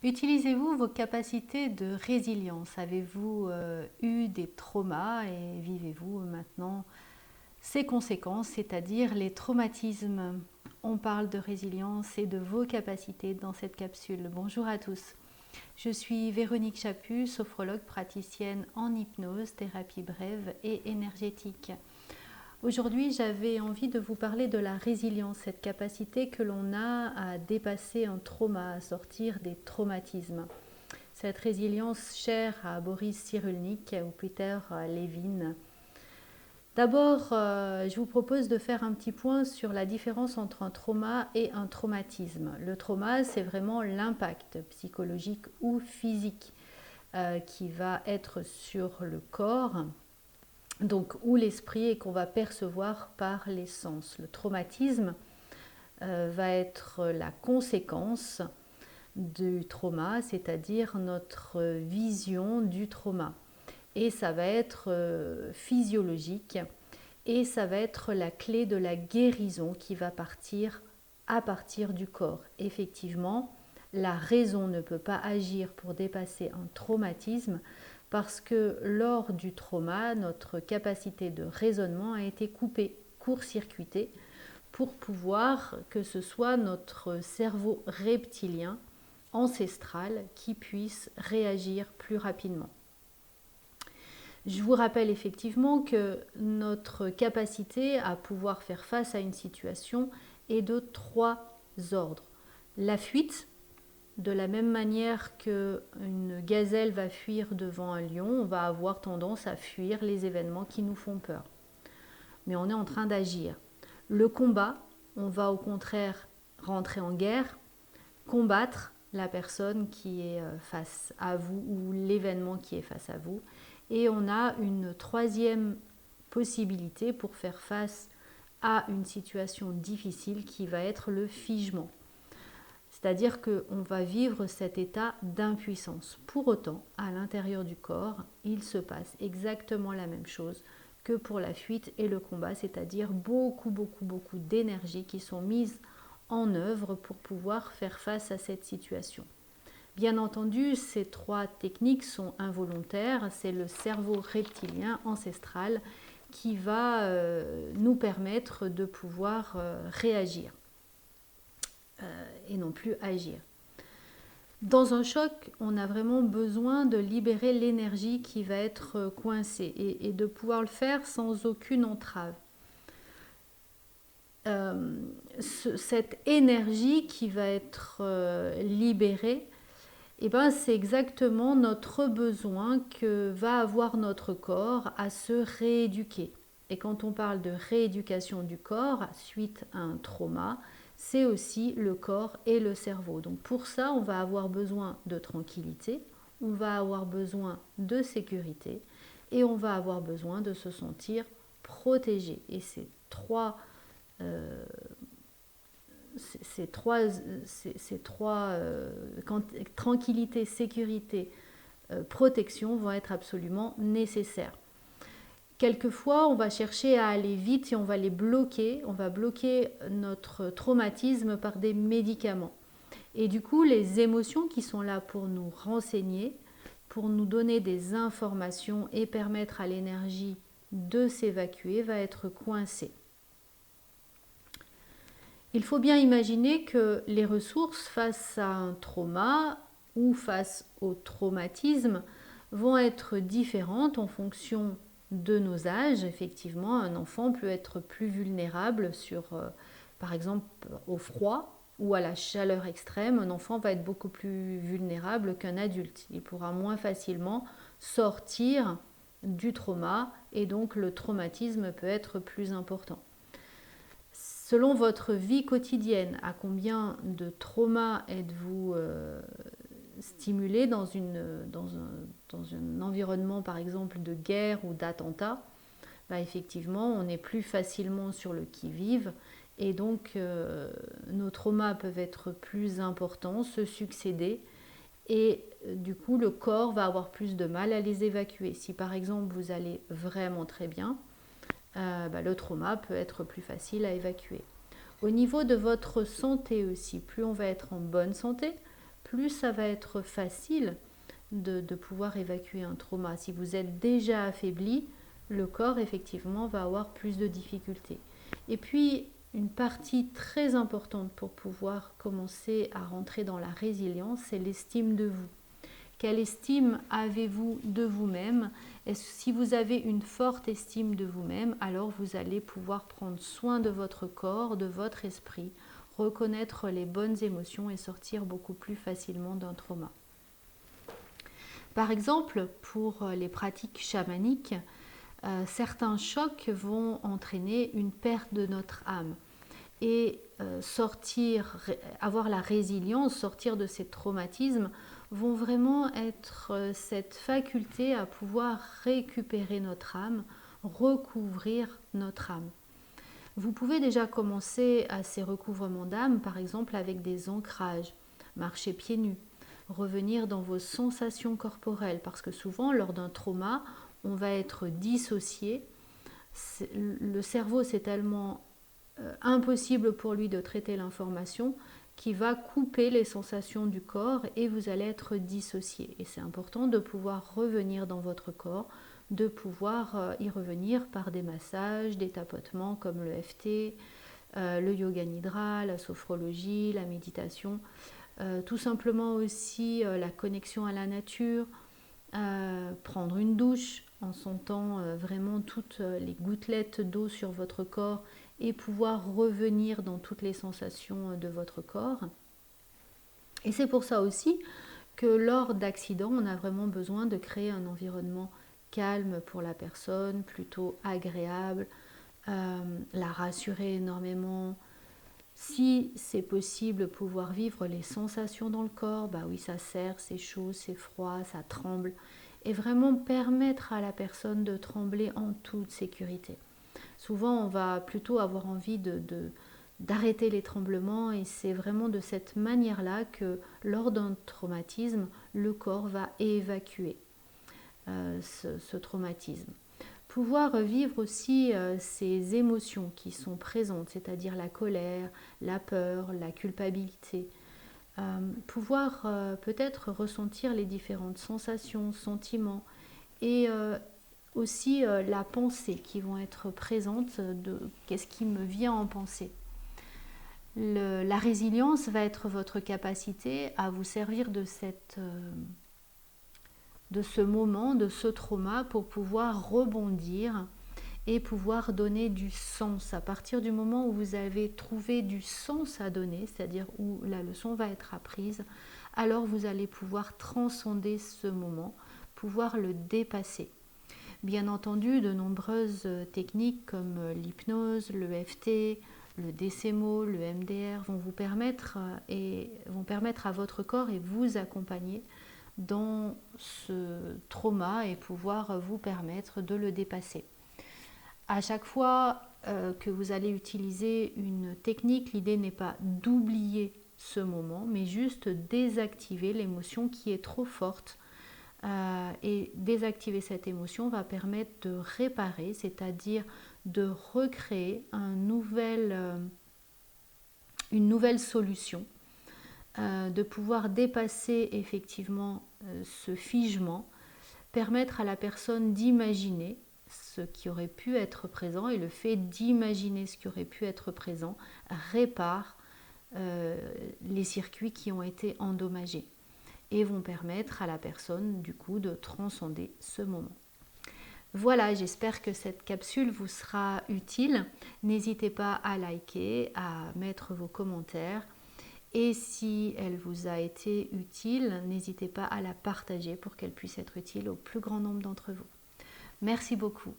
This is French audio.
Utilisez-vous vos capacités de résilience? Avez-vous eu des traumas et vivez-vous maintenant ces conséquences, c'est-à-dire les traumatismes? On parle de résilience et de vos capacités dans cette capsule. Bonjour à tous. Je suis Véronique Chaput, sophrologue praticienne en hypnose, thérapie brève et énergétique. Aujourd'hui, j'avais envie de vous parler de la résilience, cette capacité que l'on a à dépasser un trauma, à sortir des traumatismes. Cette résilience chère à Boris Cyrulnik ou Peter Levine. D'abord, je vous propose de faire un petit point sur la différence entre un trauma et un traumatisme. Le trauma, c'est vraiment l'impact psychologique ou physique qui va être sur le corps, donc ou l'esprit, et qu'on va percevoir par les sens. Le traumatisme va être la conséquence du trauma, c'est-à-dire notre vision du trauma. Et ça va être physiologique et ça va être la clé de la guérison qui va partir à partir du corps. Effectivement, la raison ne peut pas agir pour dépasser un traumatisme parce que lors du trauma, notre capacité de raisonnement a été coupée, court-circuitée, pour pouvoir que ce soit notre cerveau reptilien ancestral qui puisse réagir plus rapidement. Je vous rappelle effectivement que notre capacité à pouvoir faire face à une situation est de 3 ordres. La fuite, de la même manière qu'une gazelle va fuir devant un lion, on va avoir tendance à fuir les événements qui nous font peur. Mais on est en train d'agir. Le combat, on va au contraire rentrer en guerre, combattre la personne qui est face à vous ou l'événement qui est face à vous. Et on a une troisième possibilité pour faire face à une situation difficile qui va être le figement. C'est-à-dire qu'on va vivre cet état d'impuissance. Pour autant, à l'intérieur du corps, il se passe exactement la même chose que pour la fuite et le combat, c'est-à-dire beaucoup d'énergie qui sont mises en œuvre pour pouvoir faire face à cette situation. Bien entendu, ces 3 techniques sont involontaires, c'est le cerveau reptilien ancestral qui va nous permettre de pouvoir réagir et non plus agir. Dans un choc, on a vraiment besoin de libérer l'énergie qui va être coincée et de pouvoir le faire sans aucune entrave. Cette énergie qui va être libérée, c'est exactement notre besoin que va avoir notre corps à se rééduquer. Et quand on parle de rééducation du corps suite à un trauma, c'est aussi le corps et le cerveau. Donc pour ça, on va avoir besoin de tranquillité, on va avoir besoin de sécurité et on va avoir besoin de se sentir protégé. Et tranquillité, sécurité, protection vont être absolument nécessaires. Quelquefois, on va chercher à aller vite et on va les bloquer. On va bloquer notre traumatisme par des médicaments. Et du coup, les émotions qui sont là pour nous renseigner, pour nous donner des informations et permettre à l'énergie de s'évacuer, va être coincée. Il faut bien imaginer que les ressources face à un trauma ou face au traumatisme vont être différentes en fonction de nos âges. Effectivement, un enfant peut être plus vulnérable par exemple, au froid ou à la chaleur extrême. Un enfant va être beaucoup plus vulnérable qu'un adulte. Il pourra moins facilement sortir du trauma et donc le traumatisme peut être plus important. Selon votre vie quotidienne, à combien de traumas êtes-vous stimulé dans un environnement par exemple de guerre ou d'attentat? Effectivement, on est plus facilement sur le qui-vive et donc nos traumas peuvent être plus importants, se succéder et du coup le corps va avoir plus de mal à les évacuer. Si par exemple vous allez vraiment très bien, le trauma peut être plus facile à évacuer. Au niveau de votre santé aussi, plus on va être en bonne santé, plus ça va être facile de pouvoir évacuer un trauma. Si vous êtes déjà affaibli, le corps effectivement va avoir plus de difficultés. Et puis une partie très importante pour pouvoir commencer à rentrer dans la résilience, c'est l'estime de vous. Quelle estime avez-vous de vous-même? Si vous avez une forte estime de vous-même, alors vous allez pouvoir prendre soin de votre corps, de votre esprit, reconnaître les bonnes émotions et sortir beaucoup plus facilement d'un trauma. Par exemple, pour les pratiques chamaniques, certains chocs vont entraîner une perte de notre âme. Et avoir la résilience, sortir de ces traumatismes, vont vraiment être cette faculté à pouvoir récupérer notre âme, recouvrir notre âme. Vous pouvez déjà commencer à ces recouvrements d'âme, par exemple avec des ancrages, marcher pieds nus, revenir dans vos sensations corporelles, parce que souvent, lors d'un trauma, on va être dissocié. Le cerveau, c'est tellement impossible pour lui de traiter l'information qui va couper les sensations du corps et vous allez être dissocié. Et c'est important de pouvoir revenir dans votre corps, de pouvoir y revenir par des massages, des tapotements comme le EFT, le yoga nidra, la sophrologie, la méditation, tout simplement aussi la connexion à la nature, prendre une douche en sentant vraiment toutes les gouttelettes d'eau sur votre corps et pouvoir revenir dans toutes les sensations de votre corps. Et c'est pour ça aussi que lors d'accidents, on a vraiment besoin de créer un environnement calme pour la personne, plutôt agréable, la rassurer énormément. Si c'est possible, pouvoir vivre les sensations dans le corps, bah oui, ça serre, c'est chaud, c'est froid, ça tremble, et vraiment permettre à la personne de trembler en toute sécurité. Souvent, on va plutôt avoir envie d'arrêter les tremblements, et c'est vraiment de cette manière-là que lors d'un traumatisme, le corps va évacuer ce traumatisme. Pouvoir vivre aussi ces émotions qui sont présentes, c'est-à-dire la colère, la peur, la culpabilité. Pouvoir peut-être ressentir les différentes sensations, sentiments et aussi la pensée qui vont être présentes de qu'est-ce qui me vient en pensée. La résilience va être votre capacité à vous servir de ce moment, de ce trauma pour pouvoir rebondir et pouvoir donner du sens. À partir du moment où vous avez trouvé du sens à donner, c'est-à-dire où la leçon va être apprise, alors vous allez pouvoir transcender ce moment, pouvoir le dépasser. Bien entendu, de nombreuses techniques comme l'hypnose, le EFT, le DCMO, le MDR vont vous permettre à votre corps et vous accompagner dans ce trauma et pouvoir vous permettre de le dépasser. À chaque fois que vous allez utiliser une technique, l'idée n'est pas d'oublier ce moment, mais juste désactiver l'émotion qui est trop forte. Et désactiver cette émotion va permettre de réparer, c'est-à-dire de recréer une nouvelle solution, de pouvoir dépasser effectivement ce figement, permettre à la personne d'imaginer ce qui aurait pu être présent, et le fait d'imaginer ce qui aurait pu être présent répare les circuits qui ont été endommagés et vont permettre à la personne du coup de transcender ce moment. Voilà, j'espère que cette capsule vous sera utile. N'hésitez pas à liker, à mettre vos commentaires. Et si elle vous a été utile, n'hésitez pas à la partager pour qu'elle puisse être utile au plus grand nombre d'entre vous. Merci beaucoup.